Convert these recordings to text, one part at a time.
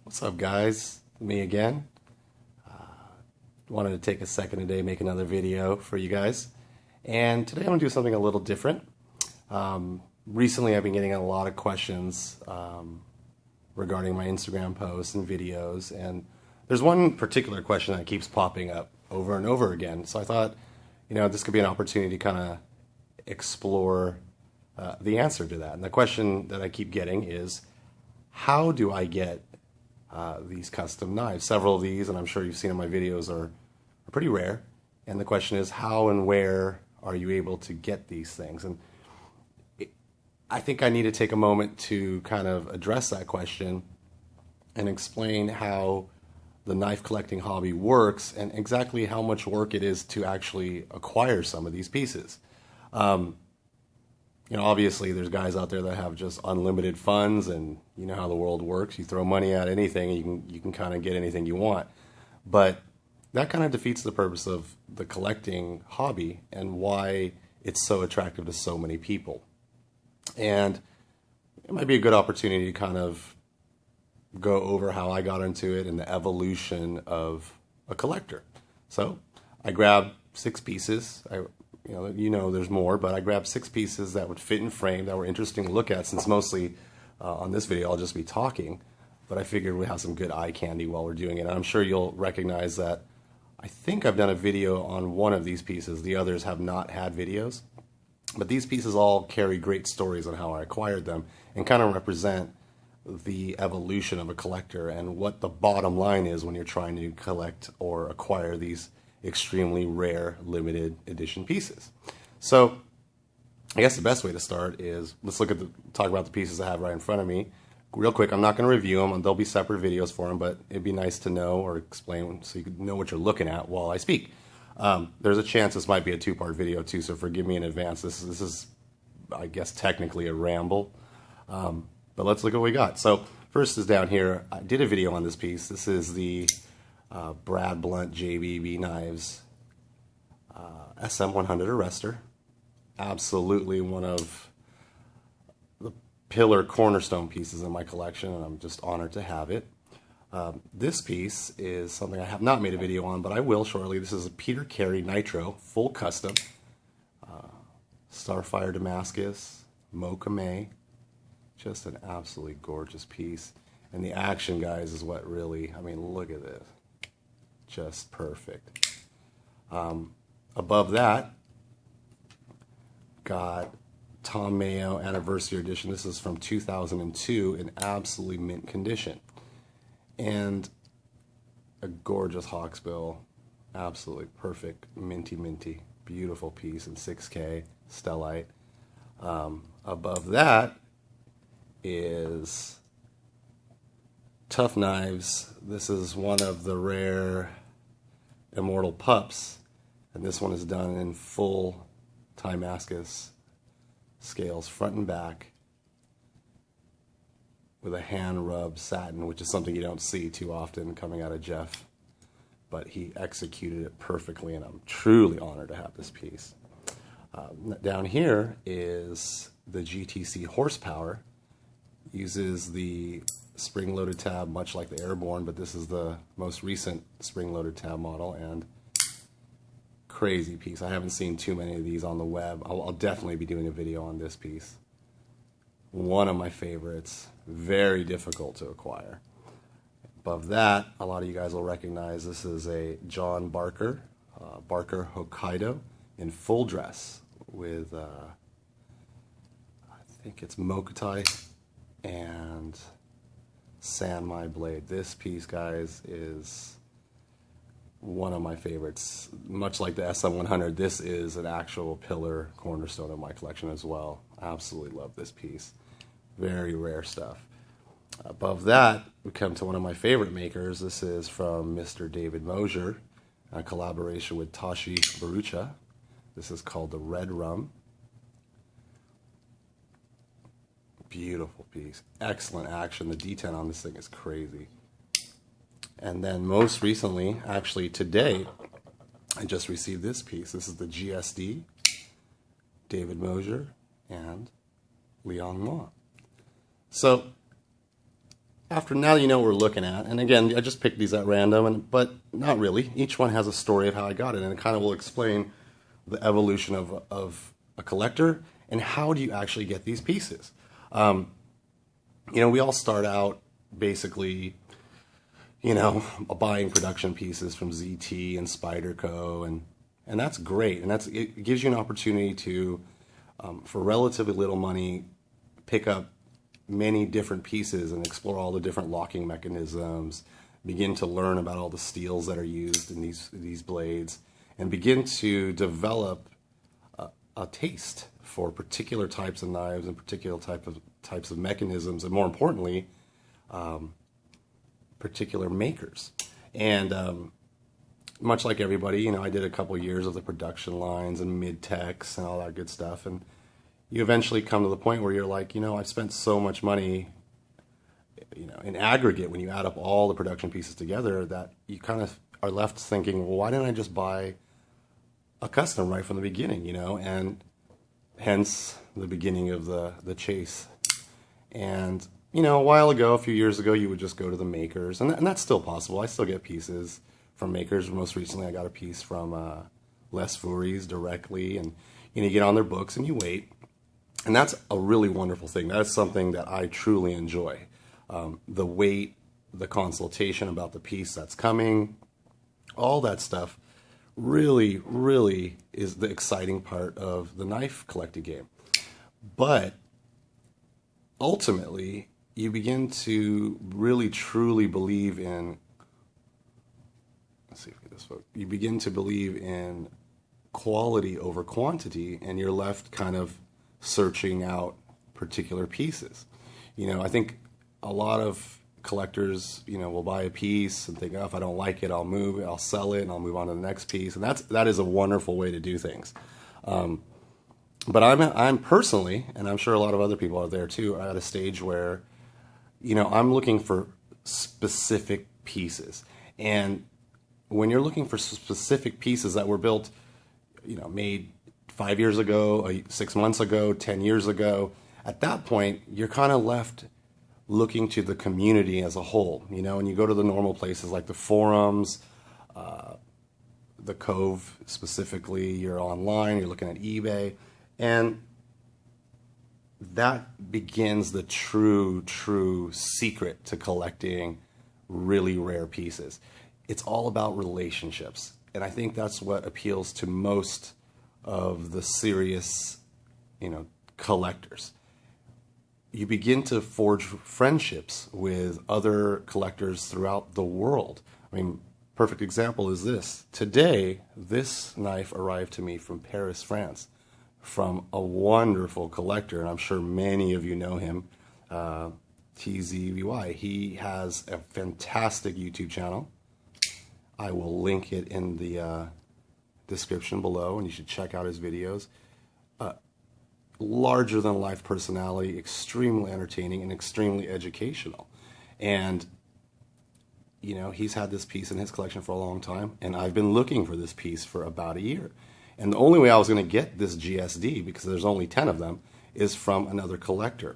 What's up, guys? Me again. Wanted to take a second today, make another video for you guys. And today I'm going to do something a little different. Recently I've been getting a lot of questions regarding my Instagram posts and videos. And there's one particular question that keeps popping up over and over again. So I thought, this could be an opportunity to kind of explore the answer to that. And the question that I keep getting is, how do I get these custom knives? Several of these, and I'm sure you've seen in my videos, are pretty rare. And the question is, how and where are you able to get these things? And I think I need to take a moment to kind of address that question and explain how the knife collecting hobby works and exactly how much work it is to actually acquire some of these pieces. Obviously there's guys out there that have just unlimited funds, and you know how the world works. You throw money at anything and you can kind of get anything you want. But that kind of defeats the purpose of the collecting hobby and why it's so attractive to so many people. And it might be a good opportunity to kind of go over how I got into it and the evolution of a collector. So I grabbed 6 pieces. There's more, but I grabbed 6 pieces that would fit in frame, that were interesting to look at, since mostly on this video I'll just be talking, but I figured we'd have some good eye candy while we're doing it. And I'm sure you'll recognize that I think I've done a video on one of these pieces. The others have not had videos, but these pieces all carry great stories on how I acquired them and kind of represent the evolution of a collector and what the bottom line is when you're trying to collect or acquire these extremely rare limited edition pieces. So I guess the best way to start is, let's talk about the pieces I have right in front of me. Real quick, I'm not going to review them, and there'll be separate videos for them, but it'd be nice to know or explain so you can know what you're looking at while I speak. There's a chance this might be a 2-part video too, so forgive me in advance. This is I guess technically a ramble, but let's look at what we got. So first is down here. I did a video on this piece. This is the Brad Blunt JBB Knives SM100 Arrestor. Absolutely one of the pillar cornerstone pieces in my collection, and I'm just honored to have it. This piece is something I have not made a video on, but I will shortly. This is a Peter Carey Nitro, full custom. Starfire Damascus, Mocha May. Just an absolutely gorgeous piece. And the action, guys, is what really, look at this. Just perfect. Above that, got Tom Mayo Anniversary Edition. This is from 2002 in absolutely mint condition. And a gorgeous hawksbill, absolutely perfect, minty, beautiful piece in 6K, Stellite. Above that is Tough Knives. This is one of the rare Immortal Pups, and this one is done in full Damascus scales, front and back, with a hand rubbed satin, which is something you don't see too often coming out of Jeff, but he executed it perfectly, and I'm truly honored to have this piece. Down here is the GTC Horsepower. Uses the spring-loaded tab, much like the Airborne, but this is the most recent spring-loaded tab model, and crazy piece. I haven't seen too many of these on the web. I'll definitely be doing a video on this piece. One of my favorites, very difficult to acquire. Above that, a lot of you guys will recognize this is a John Barker, Barker Hokkaido in full dress with, I think it's Mokutai and Sanmai blade. This piece, guys, is one of my favorites. Much like the SM100, this is an actual pillar cornerstone of my collection as well. Absolutely love this piece. Very rare stuff. Above that, we come to one of my favorite makers. This is from Mr. David Mosier, a collaboration with Tashi Barucha. This is called the Red Rum. Beautiful piece. Excellent action. The detent on this thing is crazy. And then most recently, actually today, I just received this piece. This is the GSD, David Mosier, and Leon Moore. So after now you know what we're looking at, and again, I just picked these at random, but not really. Each one has a story of how I got it, and it kind of will explain the evolution of a collector and how do you actually get these pieces. We all start out basically, buying production pieces from ZT and Spyderco, and that's great, and it gives you an opportunity to, for relatively little money, pick up many different pieces and explore all the different locking mechanisms, begin to learn about all the steels that are used in these blades, and begin to develop a taste for particular types of knives and particular types of mechanisms, and more importantly, particular makers. And much like everybody, I did a couple years of the production lines and mid-techs and all that good stuff, and you eventually come to the point where you're like, I've spent so much money, in aggregate, when you add up all the production pieces together, that you kind of are left thinking, well, why didn't I just buy a custom right from the beginning, and hence the beginning of the chase. And, a while ago, a few years ago, you would just go to the makers, and that's still possible. I still get pieces from makers. Most recently, I got a piece from Les Fouries directly, and, you get on their books and you wait. And that's a really wonderful thing. That's something that I truly enjoy. The wait, the consultation about the piece that's coming, all that stuff really, really is the exciting part of the knife collecting game. But ultimately, you begin to really, truly believe in, let's see if we get this photo. You begin to believe in quality over quantity, and you're left kind of searching out particular pieces. I think a lot of collectors, will buy a piece and think, oh, if I don't like it, I'll move it, I'll sell it, and I'll move on to the next piece. And that is a wonderful way to do things. But I'm personally, and I'm sure a lot of other people out there too, are at a stage where, I'm looking for specific pieces. And when you're looking for specific pieces that were built, made 5 years ago, 6 months ago, 10 years ago, at that point, you're kind of left looking to the community as a whole, and you go to the normal places like the forums, the Cove specifically, you're online, you're looking at eBay, and that begins the true secret to collecting really rare pieces. It's all about relationships, and I think that's what appeals to most of the serious, collectors. You begin to forge friendships with other collectors throughout the world. I mean, perfect example is this. Today, this knife arrived to me from Paris, France, from a wonderful collector, and I'm sure many of you know him, TZVY. He has a fantastic YouTube channel. I will link it in the description below, and you should check out his videos. Larger than life personality, extremely entertaining and extremely educational. And he's had this piece in his collection for a long time, and I've been looking for this piece for about a year. And the only way I was going to get this GSD, because there's only 10 of them, is from another collector.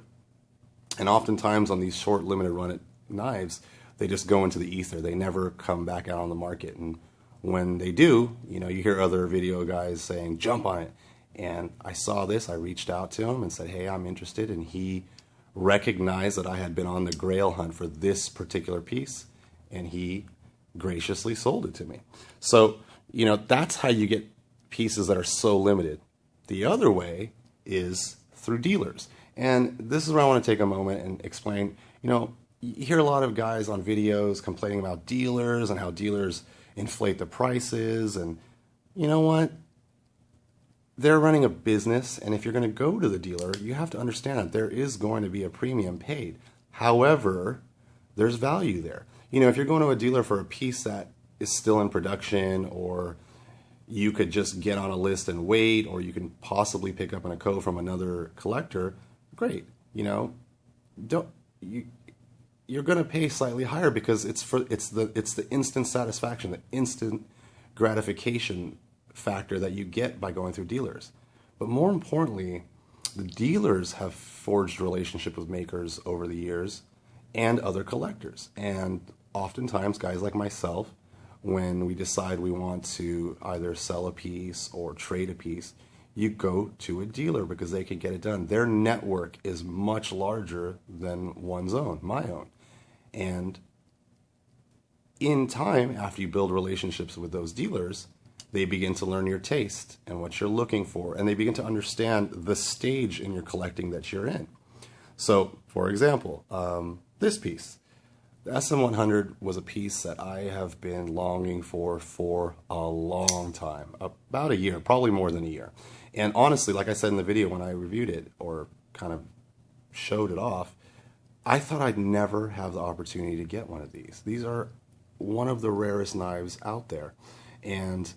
And oftentimes on these short limited run knives, they just go into the ether. They never come back out on the market. And when they do, you hear other video guys saying, jump on it. And I saw this, I reached out to him and said, hey, I'm interested. And he recognized that I had been on the Grail hunt for this particular piece, and he graciously sold it to me. So, that's how you get pieces that are so limited. The other way is through dealers. And this is where I want to take a moment and explain, you hear a lot of guys on videos complaining about dealers and how dealers inflate the prices, and you know what? They're running a business, and if you're going to go to the dealer, you have to understand that there is going to be a premium paid. However, there's value there. If you're going to a dealer for a piece that is still in production, or you could just get on a list and wait, or you can possibly pick up an Cove from another collector, great. You're going to pay slightly higher because it's the instant satisfaction, the instant gratification factor that you get by going through dealers. But more importantly, the dealers have forged relationship with makers over the years, and other collectors. And oftentimes, guys like myself, when we decide we want to either sell a piece or trade a piece, you go to a dealer because they can get it done. Their network is much larger than one's own, my own. And in time, after you build relationships with those dealers, they begin to learn your taste and what you're looking for, and they begin to understand the stage in your collecting that you're in. So, for example, this piece, the SM100 was a piece that I have been longing for a long time, about a year, probably more than a year. And honestly, like I said in the video when I reviewed it or kind of showed it off, I thought I'd never have the opportunity to get one of these. These are one of the rarest knives out there. And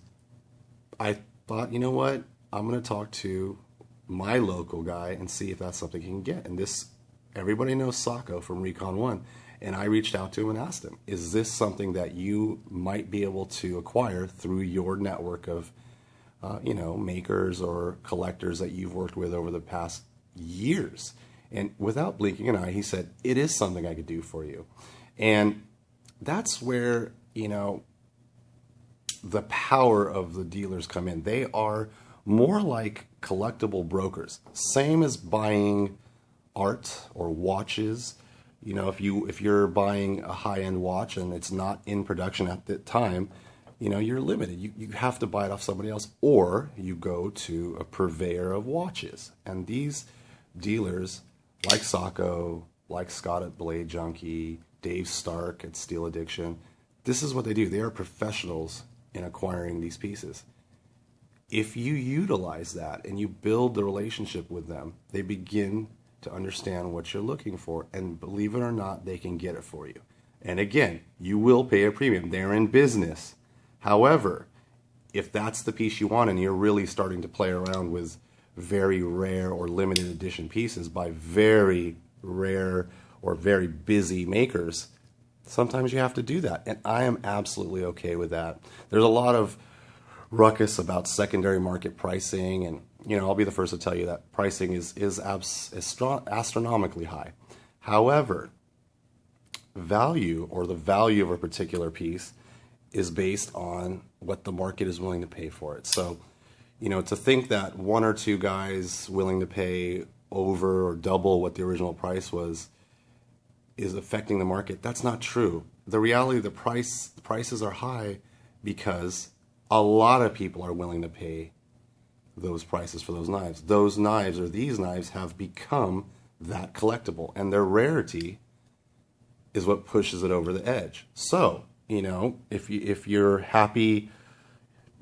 I thought, you know what, I'm going to talk to my local guy and see if that's something he can get. And this, everybody knows Sacco from Recon 1. And I reached out to him and asked him, is this something that you might be able to acquire through your network of, makers or collectors that you've worked with over the past years? And without blinking an eye, he said, it is something I could do for you. And that's where, the power of the dealers come in. They are more like collectible brokers, same as buying art or watches. If you're buying a high-end watch and it's not in production at the time, you're limited. You have to buy it off somebody else, or you go to a purveyor of watches. And these dealers, like Sacco, like Scott at Blade Junkie, Dave Stark at Steel Addiction, this is what they do. They are professionals in acquiring these pieces. If you utilize that and you build the relationship with them, they begin to understand what you're looking for, and believe it or not, they can get it for you. And again, you will pay a premium. They're in business. However, if that's the piece you want and you're really starting to play around with very rare or limited edition pieces by very rare or very busy makers, sometimes you have to do that. And I am absolutely okay with that. There's a lot of ruckus about secondary market pricing, and I'll be the first to tell you that pricing is astronomically high. However, value, or the value of a particular piece, is based on what the market is willing to pay for it. So, to think that one or two guys willing to pay over or double what the original price was is affecting the market, that's not true. The reality, the prices are high because a lot of people are willing to pay those prices for those knives. Those knives, or these knives, have become that collectible, and their rarity is what pushes it over the edge. So, if you're happy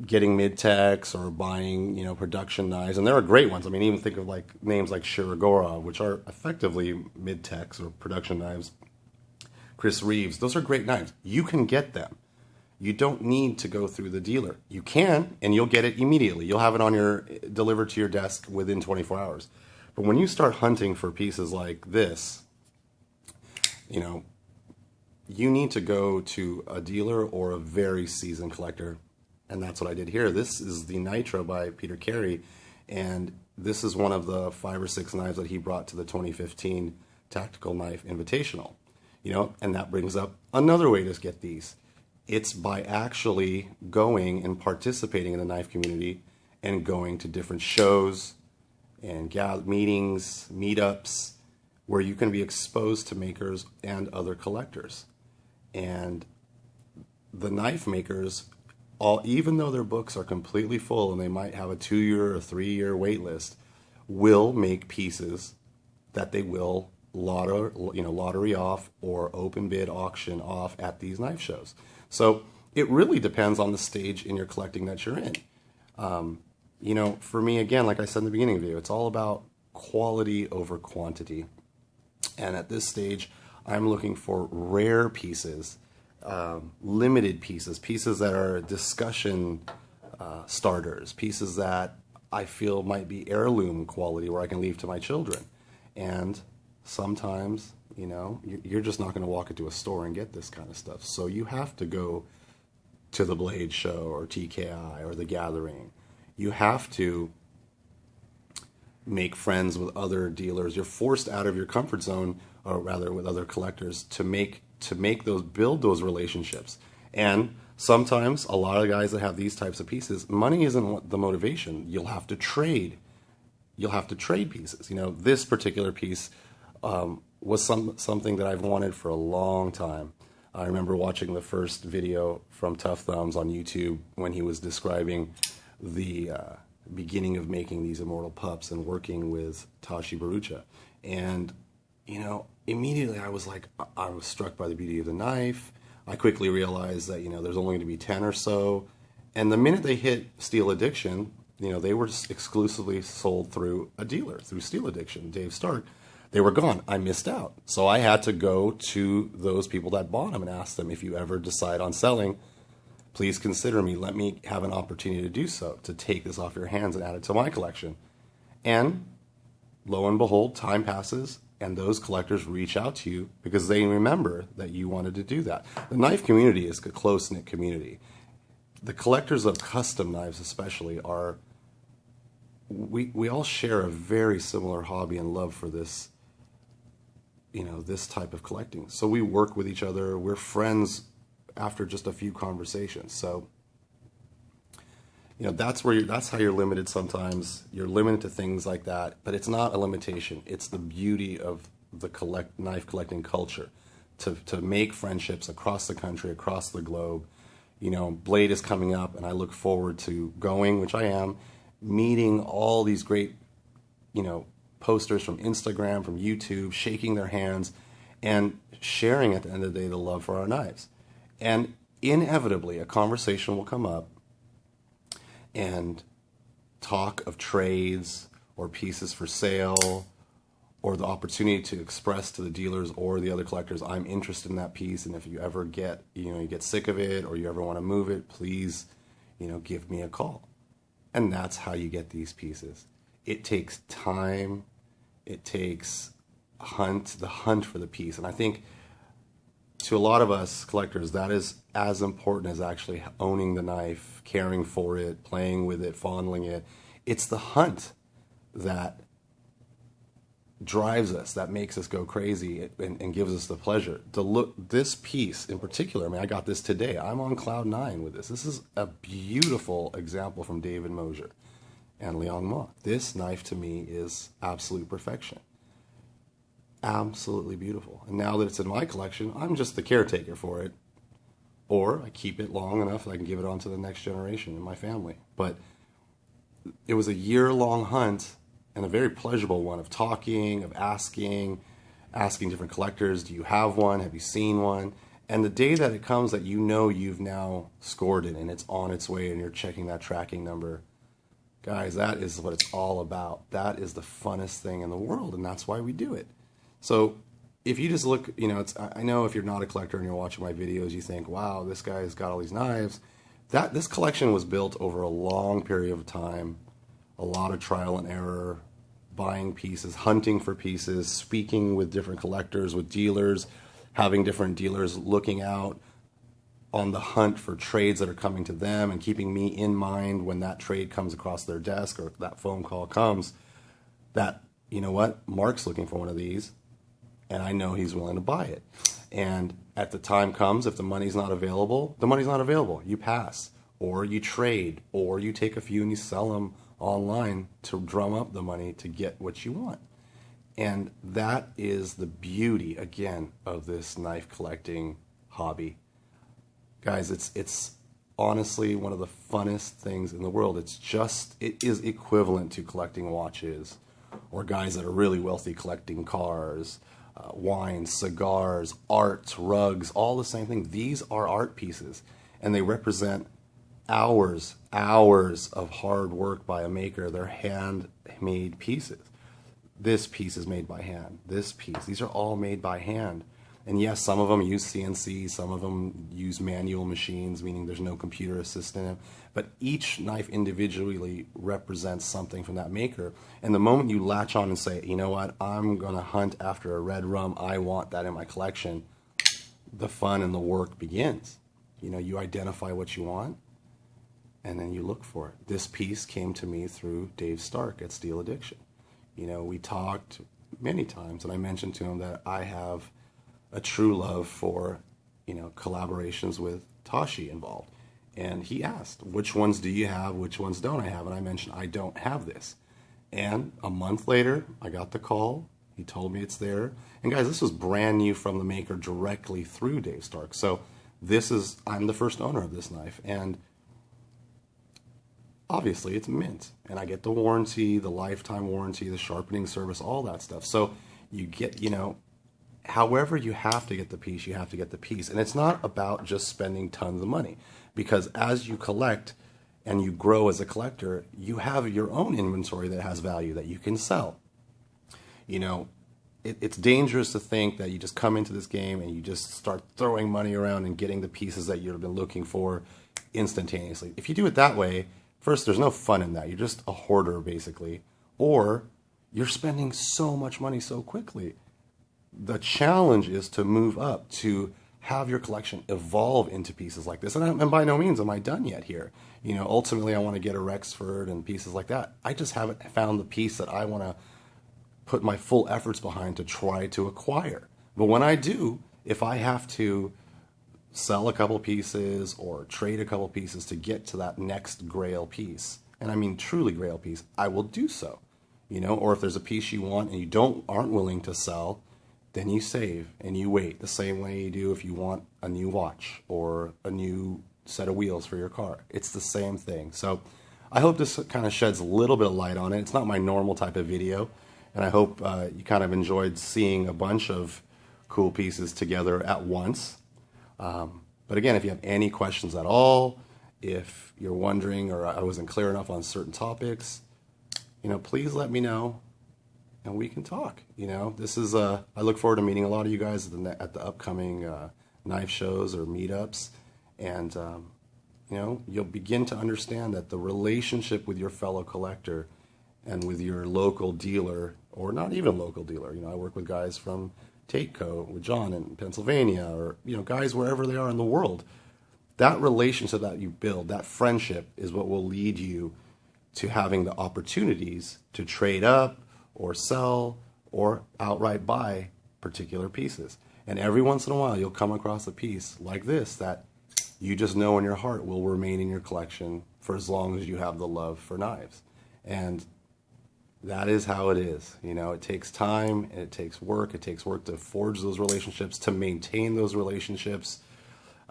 getting mid-techs or buying, production knives, and there are great ones. I mean, even think of names like Shirogora, which are effectively mid-techs or production knives. Chris Reeves, those are great knives. You can get them. You don't need to go through the dealer. You can, and you'll get it immediately. You'll have it delivered to your desk within 24 hours. But when you start hunting for pieces like this, you need to go to a dealer or a very seasoned collector. And that's what I did here. This is the Nitro by Peter Carey, and this is one of the 5 or 6 knives that he brought to the 2015 Tactical Knife Invitational. And that brings up another way to get these. It's by actually going and participating in the knife community and going to different shows and meetings, meetups, where you can be exposed to makers and other collectors. And the knife makers, even though their books are completely full and they might have a 2-year or 3-year wait list, will make pieces that they will lottery off or open bid auction off at these knife shows. So it really depends on the stage in your collecting that you're in. For me, again, like I said in the beginning of the video, it's all about quality over quantity. And at this stage, I'm looking for rare pieces, limited pieces, pieces that are discussion starters, pieces that I feel might be heirloom quality where I can leave to my children. And sometimes, you're just not going to walk into a store and get this kind of stuff. So you have to go to the Blade Show or TKI or The Gathering. You have to make friends with other dealers. You're forced out of your comfort zone or rather with other collectors, to build those relationships. And sometimes a lot of guys that have these types of pieces, money isn't the motivation. You'll have to trade. You'll have to trade pieces. You know, this particular piece was something that I've wanted for a long time. I remember watching the first video from Tough Thumbs on YouTube when he was describing the beginning of making these immortal pups and working with Tashi Barucha. And, you know, immediately I was like, I was struck by the beauty of the knife. I quickly realized that, you know, there's only going to be 10 or so. And the minute they hit Steel Addiction, you know, they were exclusively sold through a dealer, through Steel Addiction, Dave Stark. They were gone. I missed out. So I had to go to those people that bought them and ask them, if you ever decide on selling, please consider me. Let me have an opportunity to do so, to take this off your hands and add it to my collection. And lo and behold, time passes, and those collectors reach out to you because they remember that you wanted to do that. The knife community is a close-knit community. The collectors of custom knives especially are, we all share a very similar hobby and love for this, you know, this type of collecting. So we work with each other. We're friends after just a few conversations. So, you know, that's how you're limited sometimes. You're limited to things like that, but it's not a limitation. It's the beauty of the knife collecting culture to make friendships across the country, across the globe. You know, Blade is coming up, and I look forward to going, which I am, meeting all these great, you know, posters from Instagram, from YouTube, shaking their hands and sharing at the end of the day the love for our knives. And inevitably a conversation will come up and talk of trades or pieces for sale or the opportunity to express to the dealers or the other collectors, I'm interested in that piece, and if you ever get, you know, you get sick of it or you ever want to move it, please, you know, give me a call. And that's how you get these pieces. It takes time. It takes the hunt for the piece. And I think to a lot of us collectors, that is as important as actually owning the knife, caring for it, playing with it, fondling it. It's the hunt that drives us, that makes us go crazy and gives us the pleasure. This piece in particular, I mean, I got this today. I'm on cloud 9 with this. This is a beautiful example from David Mosier and Liang Ma. This knife to me is absolute perfection. Absolutely beautiful. And now that it's in my collection, I'm just the caretaker for it. Or I keep it long enough that I can give it on to the next generation in my family. But it was a year-long hunt and a very pleasurable one of talking, of asking different collectors, do you have one? Have you seen one? And the day that it comes that you know you've now scored it and it's on its way and you're checking that tracking number, guys, that is what it's all about. That is the funnest thing in the world, and that's why we do it. So if you just look, you know, I know if you're not a collector and you're watching my videos, you think, wow, this guy's got all these knives. This collection was built over a long period of time, a lot of trial and error, buying pieces, hunting for pieces, speaking with different collectors, with dealers, having different dealers looking out on the hunt for trades that are coming to them and keeping me in mind when that trade comes across their desk or that phone call comes that, you know what, Mark's looking for one of these and I know he's willing to buy it. And at the time comes, if the money's not available, the money's not available. You pass, or you trade, or you take a few and you sell them online to drum up the money to get what you want. And that is the beauty, again, of this knife collecting hobby. Guys, it's honestly one of the funnest things in the world. It is equivalent to collecting watches, or guys that are really wealthy collecting cars, wines, cigars, art, rugs, all the same thing. These are art pieces, and they represent hours of hard work by a maker. They're handmade pieces. This piece is made by hand. This piece, these are all made by hand. And yes, some of them use CNC, some of them use manual machines, meaning there's no computer assistant. But each knife individually represents something from that maker. And the moment you latch on and say, you know what, I'm going to hunt after a red rum, I want that in my collection, the fun and the work begins. You know, you identify what you want, and then you look for it. This piece came to me through Dave Stark at Steel Addiction. You know, we talked, many times, and I mentioned to him that I have a true love for, collaborations with Tashi involved. And he asked, which ones do you have? Which ones don't I have? And I mentioned, I don't have this. And a month later, I got the call. He told me it's there. And guys, this was brand new from the maker directly through Dave Stark. So I'm the first owner of this knife. And obviously it's mint. And I get the warranty, the lifetime warranty, the sharpening service, all that stuff. So you get, however you have to get the piece, you have to get the piece. And it's not about just spending tons of money. Because as you collect and you grow as a collector, you have your own inventory that has value that you can sell. It's dangerous to think that you just come into this game and you just start throwing money around and getting the pieces that you've been looking for instantaneously. If you do it that way, first, there's no fun in that. You're just a hoarder, basically. Or you're spending so much money so quickly. The challenge is to move up, to have your collection evolve into pieces like this. And by no means am I done yet here. Ultimately I want to get a Rexford and pieces like that. I just haven't found the piece that I want to put my full efforts behind to try to acquire. But when I do, if I have to sell a couple pieces or trade a couple pieces to get to that next Grail piece, and I mean truly Grail piece, I will do so. Or if there's a piece you want and you aren't willing to sell, then you save and you wait, the same way you do if you want a new watch or a new set of wheels for your car. It's the same thing. So I hope this kind of sheds a little bit of light on it. It's not my normal type of video, and I hope you kind of enjoyed seeing a bunch of cool pieces together at once. But again, if you have any questions at all, if you're wondering or I wasn't clear enough on certain topics, please let me know. And we can talk. This is I look forward to meeting a lot of you guys at the upcoming knife shows or meetups, and you'll begin to understand that the relationship with your fellow collector and with your local dealer, or not even local dealer. I work with guys from Tateco, with John in Pennsylvania, or guys wherever they are in the world. That relationship that you build, that friendship, is what will lead you to having the opportunities to trade up, or sell, or outright buy particular pieces. And every once in a while, you'll come across a piece like this that you just know in your heart will remain in your collection for as long as you have the love for knives. And that is how it is. It takes time, and it takes work. It takes work to forge those relationships, to maintain those relationships,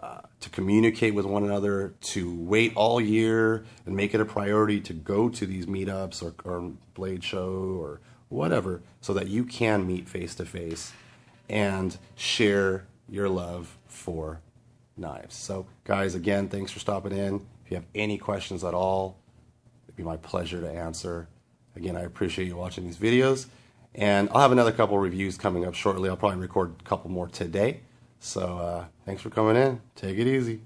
to communicate with one another, to wait all year and make it a priority to go to these meetups or Blade Show or whatever, so that you can meet face to face and share your love for knives. So guys, again, thanks for stopping in. If you have any questions at all, it'd be my pleasure to answer. Again, I appreciate you watching these videos, and I'll have another couple reviews coming up shortly. I'll probably record a couple more today. So thanks for coming in. Take it easy.